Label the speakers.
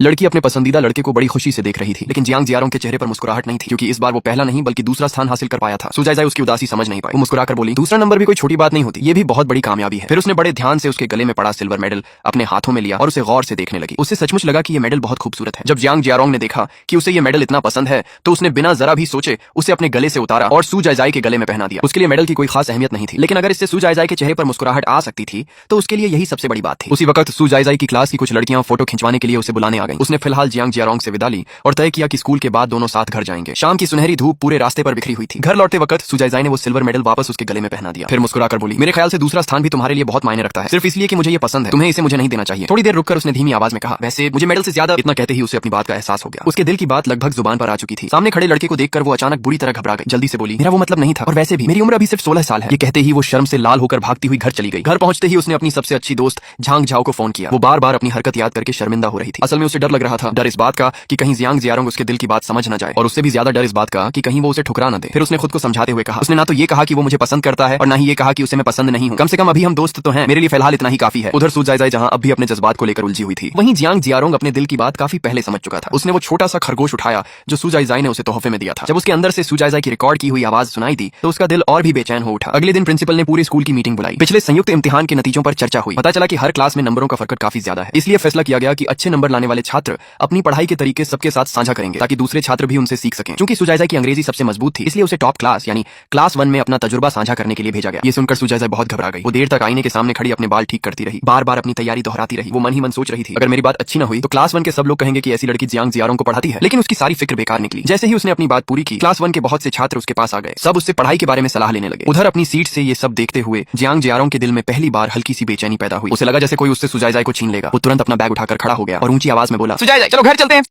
Speaker 1: लड़की अपने पसंदीदा लड़के को बड़ी खुशी से देख रही थी, लेकिन जियांग जियारोंग के चेहरे पर मुस्कुराहट नहीं थी, क्योंकि इस बार वो पहला नहीं बल्कि दूसरा स्थान हासिल कर पाया था। सुजाइजाई उसकी उदासी समझ नहीं पाई। वो मुस्कुराकर बोली, दूसरा नंबर भी कोई छोटी बात नहीं होती, ये भी बहुत बड़ी कामयाबी है। फिर उसने बड़े ध्यान से उसके गले में पड़ा सिल्वर मेडल अपने हाथों में लिया और उसे गौर से देखने लगी। उससे सचमुच लगा कि ये मेडल बहुत खूबसूरत है। जब जियांग जियारोंग ने देखा कि उसे ये मेडल इतना पसंद है, तो उसने बिना जरा भी सोचे उसे अपने गले से उतारा और सुजाइजाई के गले में पहना दिया। उसके लिए मेडल की कोई खास अहमियत नहीं थी, लेकिन अगर इससे सुजाइजाई के चेहरे पर मुस्कुराहट आ सकती थी तो उसके लिए यही सबसे बड़ी बात थी। उसी वक्त सुजाइजाई की क्लास की कुछ लड़कियां फोटो खिंचवाने के लिए उसे बुलाने आ गईं। उसने फिलहाल जियांग जियारोंग से विदा ली और तय किया कि स्कूल के बाद दोनों साथ घर जाएंगे। शाम की सुनहरी धूप पूरे रास्ते पर बिखरी हुई थी। घर लौटते वक्त सुजाइजाई ने वो सिल्वर मेडल वापस उसके गले में पहना दिया। फिर मुस्कुराकर बोली, मेरे ख्याल से दूसरा स्थान भी तुम्हारे लिए बहुत मायने रखता है, सिर्फ इसलिए कि मुझे ये पसंद है। तुम्हें इसे मुझे नहीं देना चाहिए। थोड़ी देर रुककर उसने धीमी आवाज में कहा, वैसे मुझे मेडल से ज्यादा। इतना कहते ही उसे अपनी बात का एहसास हो गया। उसके दिल की बात लगभग जुबान पर आ चुकी थी। सामने खड़े लड़के को देखकर वो अचानक बुरी तरह घबरा गई। जल्दी से बोली, मेरा वो मतलब नहीं था, और वैसे भी मेरी उम्र अभी सिर्फ 16 साल है। ये कहते ही वो शर्म से लाल होकर भागती हुई घर चली गई। घर पहुंचते ही उसने अपनी सबसे अच्छी दोस्त झांग झाओ को फोन किया। वो बार बार अपनी हरकत याद करके शर्मिंदा हो रही थी। असल में उसे डर लग रहा था। डर इस बात का कि कहीं जियांग जियारोंग उसके दिल की बात समझ न जाए, और उससे भी ज्यादा डर इस बात का कि कहीं वो उसे ठुकरा न दे। फिर उसने खुद को समझाते हुए कहा, उसने ना तो ये कहा कि वो मुझे पसंद करता है और ना ही ये कहा कि उसे मैं पसंद नहीं हूं। कम से कम अभी हम दोस्त तो हैं, मेरे लिए फिलहाल इतना ही काफी है। उधर सुजाइजाई जहां अब भी अपने जज्बात को लेकर उलझी हुई थी, वहीं जियांग जियारोंग अपने दिल की बात काफी पहले समझ चुका था। उसने वो छोटा सा खरगोश उठाया जो सुजाइजाई ने उसे तोहफे में दिया था। जब उसके अंदर से सुजाइजाई की रिकॉर्ड की हुई आवाज सुनाई दी तो उसका दिल और भी बेचैन हो उठा। अगले दिन प्रिंसिपल ने पूरी स्कूल की मीटिंग बुलाई। पिछले संयुक्त इम्तिहान के नतीजों पर चर्चा हुई। पता चला कि हर क्लास में नंबरों का फर्क काफी ज्यादा है, इसलिए फैसला किया गया कि अच्छे नंबर लाने वाले छात्र अपनी पढ़ाई के तरीके सबके साथ साझा करेंगे, ताकि दूसरे छात्र भी उनसे सीख सकें। क्योंकि सुजाइजाई की अंग्रेजी सबसे मजबूत थी, इसलिए उसे टॉप क्लास यानी क्लास 1 में अपना तजुर्बा साझा करने के लिए भेजा गया। ये सुनकर सुजाइजाई बहुत घबरा गई। वो देर तक आईने के सामने खड़ी अपने बाल ठीक करती रही, बार बार अपनी तैयारी दोहराती रही। वो मन ही मन सोच रही थी, अगर मेरी बात अच्छी न हुई तो क्लास 1 के सब लोग कहेंगे कि ऐसी लड़की जियांग जियारोंग को पढ़ाती है। लेकिन उसकी सारी फिक्र बेकार निकली। जैसे ही उसने अपनी बात पूरी की, क्लास 1 के बहुत से छात्र उसके पास आ गए। सब उससे पढ़ाई के बारे में सलाह लेने लगे। उधर अपनी सीट से ये सब देखते हुए जियांग जियारोंग के दिल में पहली बार हल्की सी बेचैनी पैदा हुई। उसे लगा जैसे कोई उससे सुजाइजाई को छीन लेगा। वो तुरंत अपना बैग उठाकर खड़ा हो गया और ऊंची आवाज में बोला, सुजाइजाई चलो घर चलते हैं।